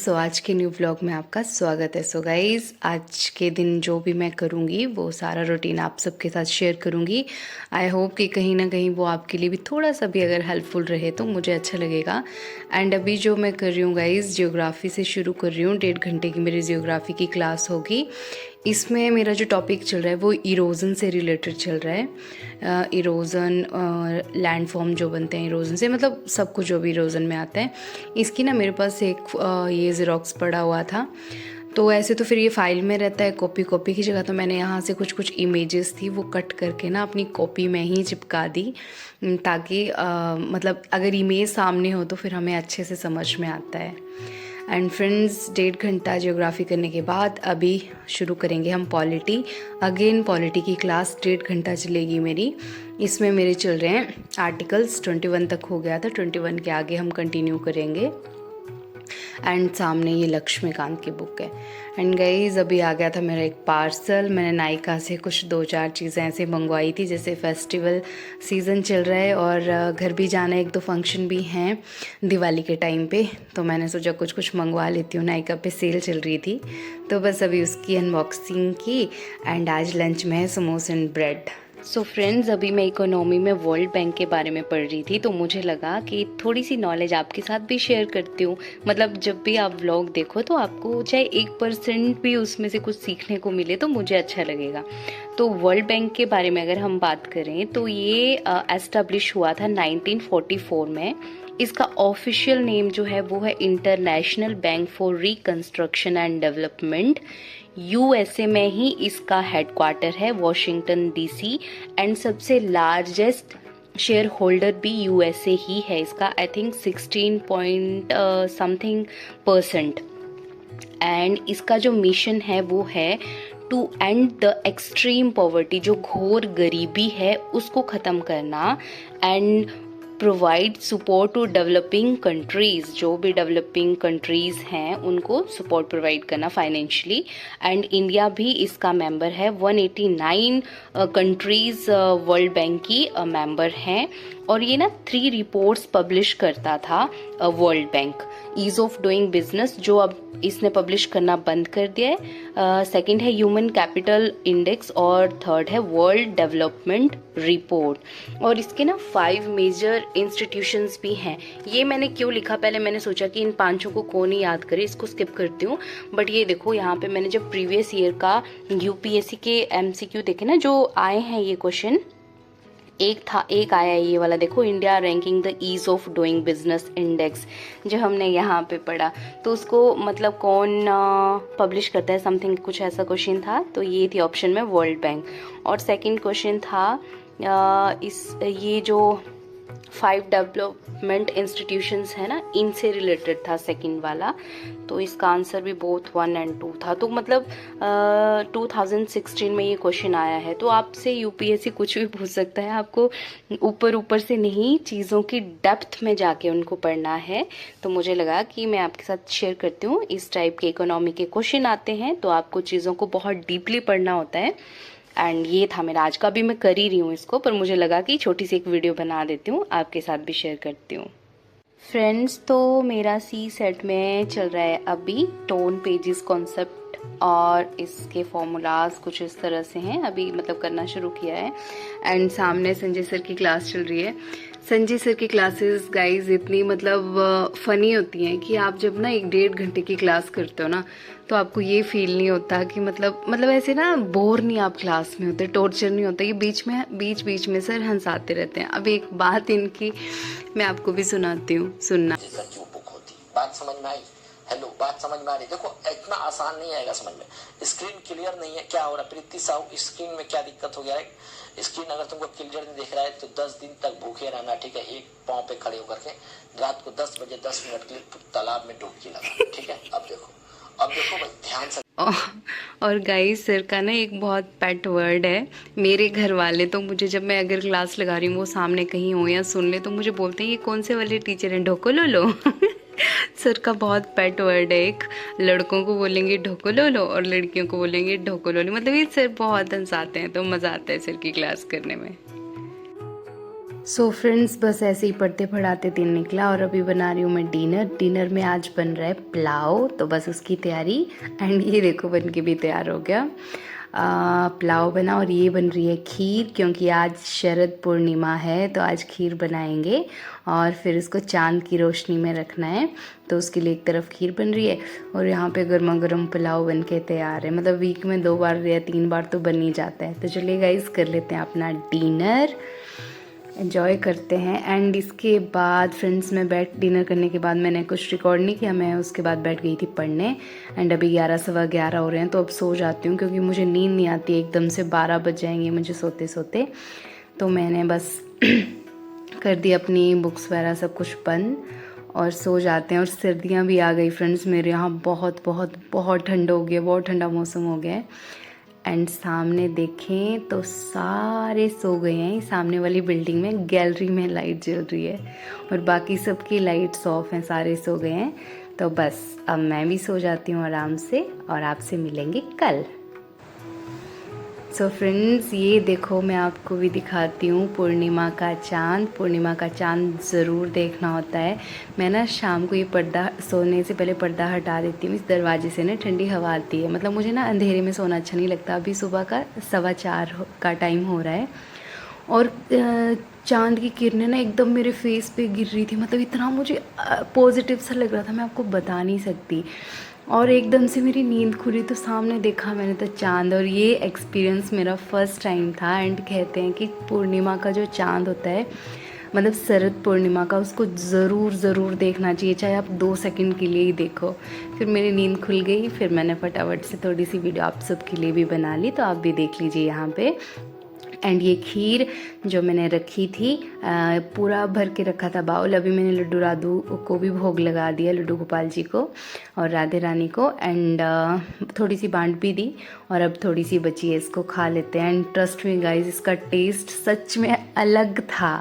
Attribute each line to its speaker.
Speaker 1: सो आज के new vlog में आपका स्वागत है। सो गाइज़, आज के दिन जो भी मैं करूँगी वो सारा रूटीन आप सबके साथ शेयर करूँगी। आई होप कि कहीं ना कहीं वो आपके लिए भी थोड़ा सा भी अगर हेल्पफुल रहे तो मुझे अच्छा लगेगा। एंड अभी जो मैं कर रही हूँ गाइज़, जियोग्राफी से शुरू कर रही हूँ। 1.5 घंटे की मेरी जियोग्राफी की क्लास होगी। इसमें मेरा जो टॉपिक चल रहा है वो इरोज़न से रिलेटेड चल रहा है। इरोज़न, लैंडफॉर्म जो बनते हैं इरोज़न से, मतलब सब कुछ जो भी इरोज़न में आता है। इसकी ना मेरे पास एक ये ज़ेरॉक्स पड़ा हुआ था। तो ऐसे तो फिर ये फाइल में रहता है, कॉपी की जगह तो मैंने यहाँ से कुछ इमेजेस थी वो कट करके ना अपनी कॉपी में ही चिपका दी, ताकि मतलब अगर इमेज सामने हो तो फिर हमें अच्छे से समझ में आता है। एंड फ्रेंड्स, 1.5 घंटा जियोग्राफी करने के बाद अभी शुरू करेंगे हम पॉलिटी। अगेन पॉलिटी की क्लास 1.5 घंटा चलेगी मेरी। इसमें मेरे चल रहे हैं आर्टिकल्स, 21 तक हो गया था, 21 के आगे हम कंटिन्यू करेंगे। एंड सामने ये लक्ष्मीकांत की बुक है। एंड गाइज, अभी आ गया था मेरा एक पार्सल। मैंने नायका से कुछ 2-4 चीज़ें ऐसे मंगवाई थी, जैसे फेस्टिवल सीज़न चल रहा है और घर भी जाना है, 1-2 फंक्शन भी हैं दिवाली के टाइम पे, तो मैंने सोचा कुछ मंगवा लेती हूँ। नायका पे सेल चल रही थी, तो बस अभी उसकी अनबॉक्सिंग की। एंड आज लंच में है समोसे एंड ब्रेड। सो फ्रेंड्स, अभी मैं इकोनॉमी में वर्ल्ड बैंक के बारे में पढ़ रही थी, तो मुझे लगा कि थोड़ी सी नॉलेज आपके साथ भी शेयर करती हूँ। मतलब जब भी आप व्लॉग देखो तो आपको चाहे 1% भी उसमें से कुछ सीखने को मिले तो मुझे अच्छा लगेगा। तो वर्ल्ड बैंक के बारे में अगर हम बात करें तो ये एस्टेब्लिश हुआ था 1944 में। इसका ऑफिशियल नेम जो है वो है International Bank for Reconstruction and Development. USA में ही इसका हेडक्वार्टर है, वॉशिंगटन डीसी। एंड सबसे लार्जेस्ट शेयर होल्डर भी यूएसए ही है इसका, I think 16 point something %। And इसका जो मिशन है वो है to end the extreme poverty, जो घोर गरीबी है उसको ख़त्म करना। And provide support to developing countries, जो भी डेवलपिंग कंट्रीज़ हैं उनको सपोर्ट प्रोवाइड करना फाइनेंशियली। एंड इंडिया भी इसका मेंबर है। 189 कंट्रीज़ वर्ल्ड बैंक की मेंबर हैं। और ये ना 3 रिपोर्ट्स पब्लिश करता था World Bank. Ease of doing business, जो अब इसने पब्लिश करना बंद कर दिया है। सेकंड है ह्यूमन कैपिटल इंडेक्स, और थर्ड है वर्ल्ड डेवलपमेंट रिपोर्ट। और इसके ना 5 मेजर इंस्टीट्यूशंस भी हैं। ये मैंने क्यों लिखा, पहले मैंने सोचा कि इन 5 को कौन ही याद करे, इसको स्किप करती हूँ। बट ये देखो, यहाँ पे मैंने जब प्रीवियस ईयर का यूपीएससी के एमसीक्यू देखे ना, जो आए हैं ये क्वेश्चन, एक आया है ये वाला, देखो, India ranking the ease of doing business index, जो हमने यहाँ पे पढ़ा। तो उसको मतलब कौन पब्लिश करता है, समथिंग कुछ ऐसा क्वेश्चन था। तो ये थी ऑप्शन में वर्ल्ड बैंक। और सेकंड क्वेश्चन था ये जो 5 डेवलपमेंट इंस्टीट्यूशंस है ना, इनसे रिलेटेड था सेकंड वाला। तो इसका आंसर भी बोथ 1 और 2 था। तो मतलब 2016 में ये क्वेश्चन आया है। तो आपसे यूपीएससी कुछ भी पूछ सकता है, आपको ऊपर से नहीं, चीज़ों की डेप्थ में जाके उनको पढ़ना है। तो मुझे लगा कि मैं आपके साथ शेयर करती हूँ। इस टाइप के इकोनॉमी के क्वेश्चन आते हैं तो आपको चीज़ों को बहुत डीपली पढ़ना होता है। एंड ये था मेरा आज का, भी मैं कर ही रही हूँ इसको, पर मुझे लगा कि छोटी सी एक वीडियो बना देती हूँ, आपके साथ भी शेयर करती हूँ। फ्रेंड्स, तो मेरा सी सेट में चल रहा है अभी टोन पेजेस कॉन्सेप्ट, और इसके फॉर्मूलाज कुछ इस तरह से हैं। अभी मतलब करना शुरू किया है। एंड सामने संजय सर की क्लास चल रही है। संजय सर की क्लासेस गाइज इतनी मतलब फ़नी होती हैं कि आप जब ना 1-1.5 घंटे की क्लास करते हो ना, तो आपको ये फील नहीं होता कि मतलब ऐसे ना बोर नहीं आप क्लास में होते, टॉर्चर नहीं होता। ये बीच में सर हंसाते रहते हैं। अब एक बात इनकी मैं आपको भी सुनाती हूँ, सुनना।
Speaker 2: बात समझ में आई? हेलो, बात समझ में आ रही? देखो, इतना आसान नहीं आएगा समझ में। स्क्रीन क्लियर नहीं है, क्या हो रहा है प्रीति साहू, स्क्रीन में क्या दिक्कत हो गया है? स्क्रीन अगर तुमको क्लियर नहीं दिख रहा है तो 10 दिन तक भूखे रहना, ठीक है? एक पांव पे खड़े होकर के रात को 10 बजे 10 मिनट के लिए तालाब में डुबकी लगा, ठीक है? अब देखो भाई, ध्यान से।
Speaker 1: और गाइस, सर का ना एक बहुत पेट वर्ड है। मेरे घर वाले तो मुझे, जब मैं अगर क्लास लगा रही हूँ, वो सामने कहीं हो या सुन ले, तो मुझे बोलते हैं ये कौन से वाले टीचर हैं, ढोको लो। सर का बहुत पेट वर्ड है एक। लड़कों को बोलेंगे ढोको लो और लड़कियों को बोलेंगे ढोको लो। मतलब ये सर बहुत हंसाते हैं, तो मज़ा आता है सर की क्लास करने में। सो फ्रेंड्स, बस ऐसे ही पढ़ते पढ़ाते दिन निकला और अभी बना रही हूँ मैं डिनर में आज बन रहा है पुलाव, तो बस उसकी तैयारी। एंड ये देखो बन के भी तैयार हो गया। पुलाव बना और ये बन रही है खीर, क्योंकि आज शरद पूर्णिमा है तो आज खीर बनाएंगे और फिर इसको चांद की रोशनी में रखना है, तो उसके लिए एक तरफ खीर बन रही है और यहाँ पे गर्मा गर्म पुलाव बन के तैयार है। मतलब वीक में 2 बार या 3 बार तो बन ही जाता है। तो चलिए गाइस, कर लेते हैं अपना डिनर, एंजॉय करते हैं। एंड इसके बाद फ्रेंड्स, मैं डिनर करने के बाद मैंने कुछ रिकॉर्ड नहीं किया, मैं उसके बाद बैठ गई थी पढ़ने। एंड अभी 11 सवा 11 हो रहे हैं, तो अब सो जाती हूँ क्योंकि मुझे नींद नहीं आती, एकदम से 12 बज जाएंगे मुझे सोते सोते। तो मैंने बस कर दी अपनी बुक्स वगैरह सब कुछ बंद और सो जाते हैं। और सर्दियाँ भी आ गई फ्रेंड्स, मेरे यहाँ बहुत बहुत बहुत ठंडा हो गया, बहुत ठंडा मौसम हो गया है। एंड सामने देखें तो सारे सो गए हैं। सामने वाली बिल्डिंग में गैलरी में लाइट जल रही है और बाकी सबकी लाइट्स ऑफ हैं, सारे सो गए हैं। तो बस अब मैं भी सो जाती हूँ आराम से और आपसे मिलेंगे कल। सो फ्रेंड्स, ये देखो मैं आपको भी दिखाती हूँ पूर्णिमा का चाँद। पूर्णिमा का चाँद ज़रूर देखना होता है। मैं ना शाम को ये पर्दा, सोने से पहले पर्दा हटा देती हूँ। इस दरवाजे से ना ठंडी हवा आती है। मतलब मुझे ना अंधेरे में सोना अच्छा नहीं लगता। अभी सुबह का 4:15 का टाइम हो रहा है और चाँद की किरणें ना एकदम मेरे फेस पे गिर रही थी। मतलब इतना मुझे पॉजिटिव सा लग रहा था, मैं आपको बता नहीं सकती। और एकदम से मेरी नींद खुली तो सामने देखा मैंने तो चाँद, और ये एक्सपीरियंस मेरा फर्स्ट टाइम था। एंड कहते हैं कि पूर्णिमा का जो चाँद होता है, मतलब शरद पूर्णिमा का, उसको ज़रूर देखना चाहिए, चाहे आप 2 सेकंड के लिए ही देखो। फिर मेरी नींद खुल गई, फिर मैंने फटाफट से थोड़ी सी वीडियो आप सबके लिए भी बना ली, तो आप भी देख लीजिए यहाँ पे। एंड ये खीर जो मैंने रखी थी, पूरा भर के रखा था बाउल। अभी मैंने लड्डू राधू को भी भोग लगा दिया, लड्डू गोपाल जी को और राधे रानी को। एंड थोड़ी सी बांट भी दी और अब थोड़ी सी बची है, इसको खा लेते हैं। एंड ट्रस्ट मी गाइस, इसका टेस्ट सच में अलग था।